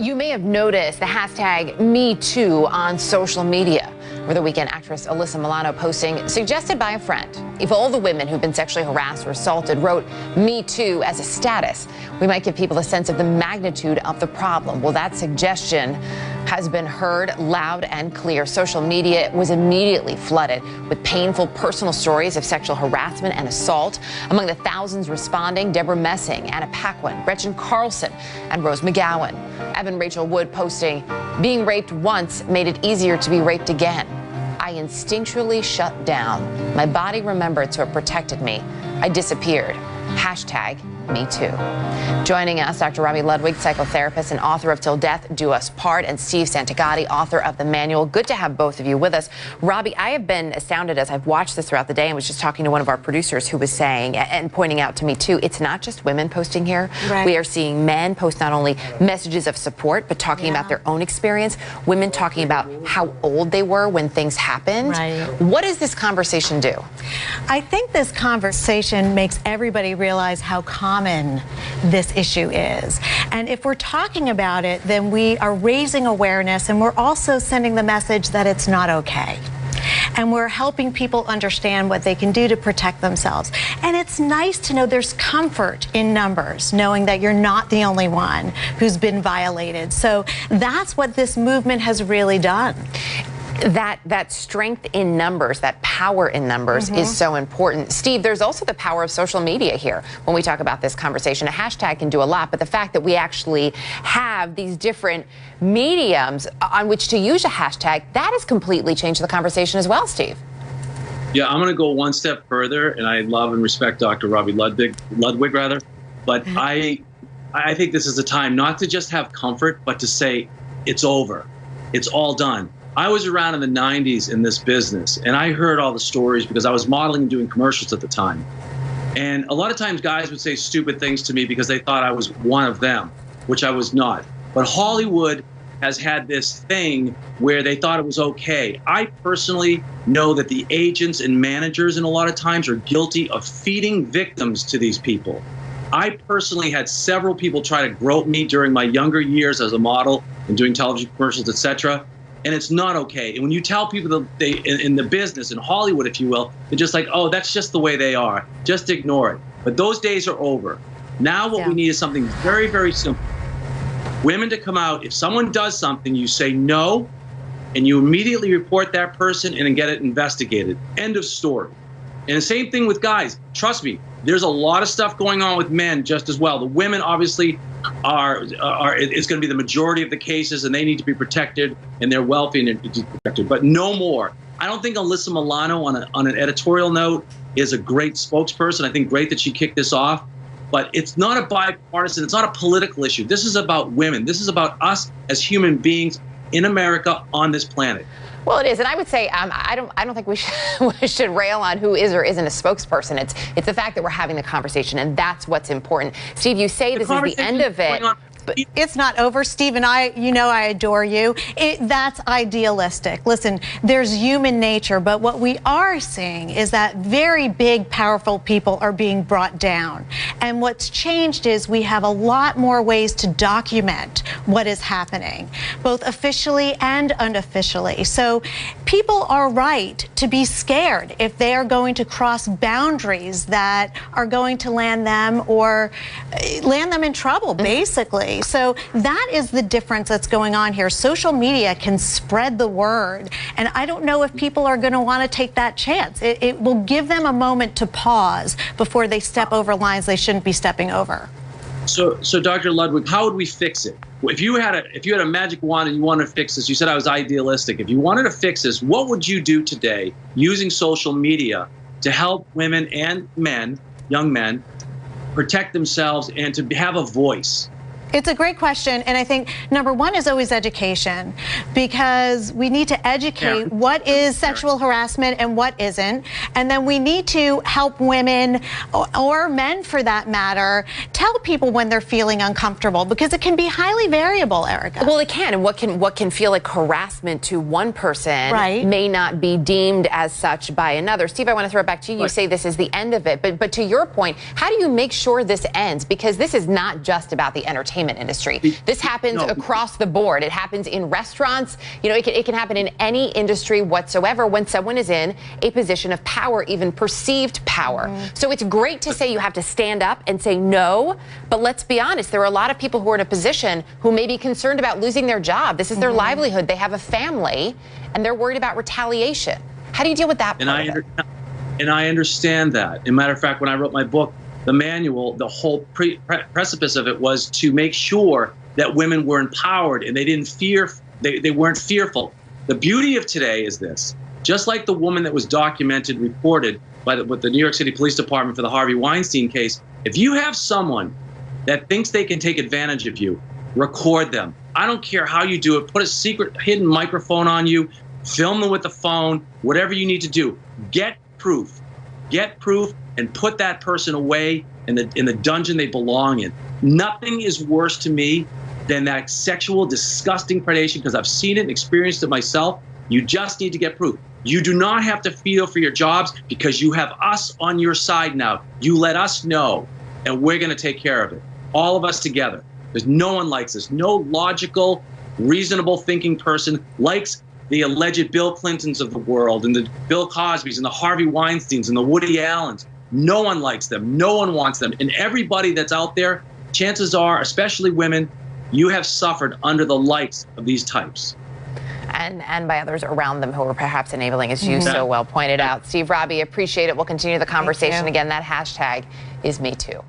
You may have noticed the hashtag #MeToo on social media. Over the weekend, actress Alyssa Milano posting, suggested by a friend, if all the women who've been sexually harassed or assaulted wrote "Me Too" as a status, we might give people a sense of the magnitude of the problem. Well, that suggestion has been heard loud and clear. Social media was immediately flooded with painful personal stories of sexual harassment and assault. Among the thousands responding, Deborah Messing, Anna Paquin, Gretchen Carlson, and Rose McGowan. Evan Rachel Wood posting, being raped once made it easier to be raped again. I instinctually shut down. My body remembered, so it protected me. I disappeared. Hashtag #MeToo. Joining us, Dr. Robi Ludwig, psychotherapist and author of Till Death Do Us Part, and Steve Santagati, author of the manual. Good to have both of you with us. Robi, I have been astounded as I've watched this throughout the day and was just talking to one of our producers who was saying and pointing out to me too, it's not just women posting here. Right. We are seeing men post not only messages of support, but talking about their own experience. Women talking about how old they were when things happened. Right. What does this conversation do? I think this conversation makes everybody realize how common this issue is. And if we're talking about it, then we are raising awareness, and we're also sending the message that it's not okay. And we're helping people understand what they can do to protect themselves. And it's nice to know there's comfort in numbers, knowing that you're not the only one who's been violated. So that's what this movement has really done. That strength in numbers, that power in numbers is so important. Steve, there's also the power of social media here when we talk about this conversation. A hashtag can do a lot, but the fact that we actually have these different mediums on which to use a hashtag, that has completely changed the conversation as well, Steve. Yeah, I'm going to go one step further, and I love and respect Dr. Robi Ludwig, but I think this is the time not to just have comfort, but to say it's over. It's all done. I was around in the 90s in this business, and I heard all the stories because I was modeling and doing commercials at the time. And a lot of times guys would say stupid things to me because they thought I was one of them, which I was not. But Hollywood has had this thing where they thought it was okay. I personally know that the agents and managers, and a lot of times, are guilty of feeding victims to these people. I personally had several people try to grope me during my younger years as a model and doing television commercials, etc. And it's not okay. And when you tell people that they, in the business, in Hollywood, if you will, they're just like, oh, that's just the way they are. Just ignore it. But those days are over. Now what we need is something very, very simple. Women to come out. If someone does something, you say no, and you immediately report that person and then get it investigated. End of story. And the same thing with guys. Trust me, there's a lot of stuff going on with men just as well. The women obviously it's going to be the majority of the cases, and they need to be protected, and they're wealthy and protected, but no more. I don't think Alyssa Milano, on an editorial note, is a great spokesperson. I think great that she kicked this off, but it's not a bipartisan, it's not a political issue. This is about women. This is about us as human beings in America on this planet. Well, it is, and I would say I don't think we should rail on who is or isn't a spokesperson. It's the fact that we're having the conversation, and that's what's important. Steve, you say this is the end of it. But it's not over, Steve, and I adore you. That's idealistic. Listen, there's human nature, but what we are seeing is that very big, powerful people are being brought down. And what's changed is we have a lot more ways to document what is happening, both officially and unofficially. So people are right to be scared if they are going to cross boundaries that are going to land them in trouble, basically. So that is the difference that's going on here. Social media can spread the word, and I don't know if people are going to want to take that chance. It will give them a moment to pause before they step over lines they shouldn't be stepping over. So Dr. Ludwig, how would we fix it? If you had a magic wand and you wanted to fix this, you said I was idealistic. If you wanted to fix this, what would you do today using social media to help women and men, young men, protect themselves and to have a voice? It's a great question, and I think number one is always education, because we need to educate what is sexual harassment and what isn't, and then we need to help women, or men for that matter, tell people when they're feeling uncomfortable, because it can be highly variable, Erica. Well, it can, and what can feel like harassment to one person may not be deemed as such by another. Steve, I want to throw it back to you. You say this is the end of it, but to your point, how do you make sure this ends? Because this is not just about the entertainment entertainment industry. This happens across the board. It happens in restaurants. You know, it can happen in any industry whatsoever when someone is in a position of power, even perceived power. So it's great to say you have to stand up and say no, but let's be honest, there are a lot of people who are in a position who may be concerned about losing their job. This is their livelihood. They have a family, and they're worried about retaliation. How do you deal with that part of it? And I understand that. As a matter of fact, when I wrote my book, the manual, the whole precipice of it was to make sure that women were empowered and they didn't fear, they weren't fearful. The beauty of today is this. Just like the woman that was documented, reported with the New York City Police Department for the Harvey Weinstein case, if you have someone that thinks they can take advantage of you, record them. I don't care how you do it. Put a secret hidden microphone on you, film them with the phone, whatever you need to do. Get proof. Get proof and put that person away in the dungeon they belong in. Nothing is worse to me than that sexual, disgusting predation, because I've seen it and experienced it myself. You just need to get proof. You do not have to feel for your jobs because you have us on your side now. You let us know, and we're going to take care of it. All of us together. Because no one likes this. No logical, reasonable thinking person likes the alleged Bill Clintons of the world and the Bill Cosbys and the Harvey Weinsteins and the Woody Allens. No one likes them. No one wants them. And everybody that's out there, chances are, especially women, you have suffered under the likes of these types. And by others around them who are perhaps enabling, as you so well pointed out. Steve, Robi, appreciate it. We'll continue the conversation. Again, that hashtag is #MeToo.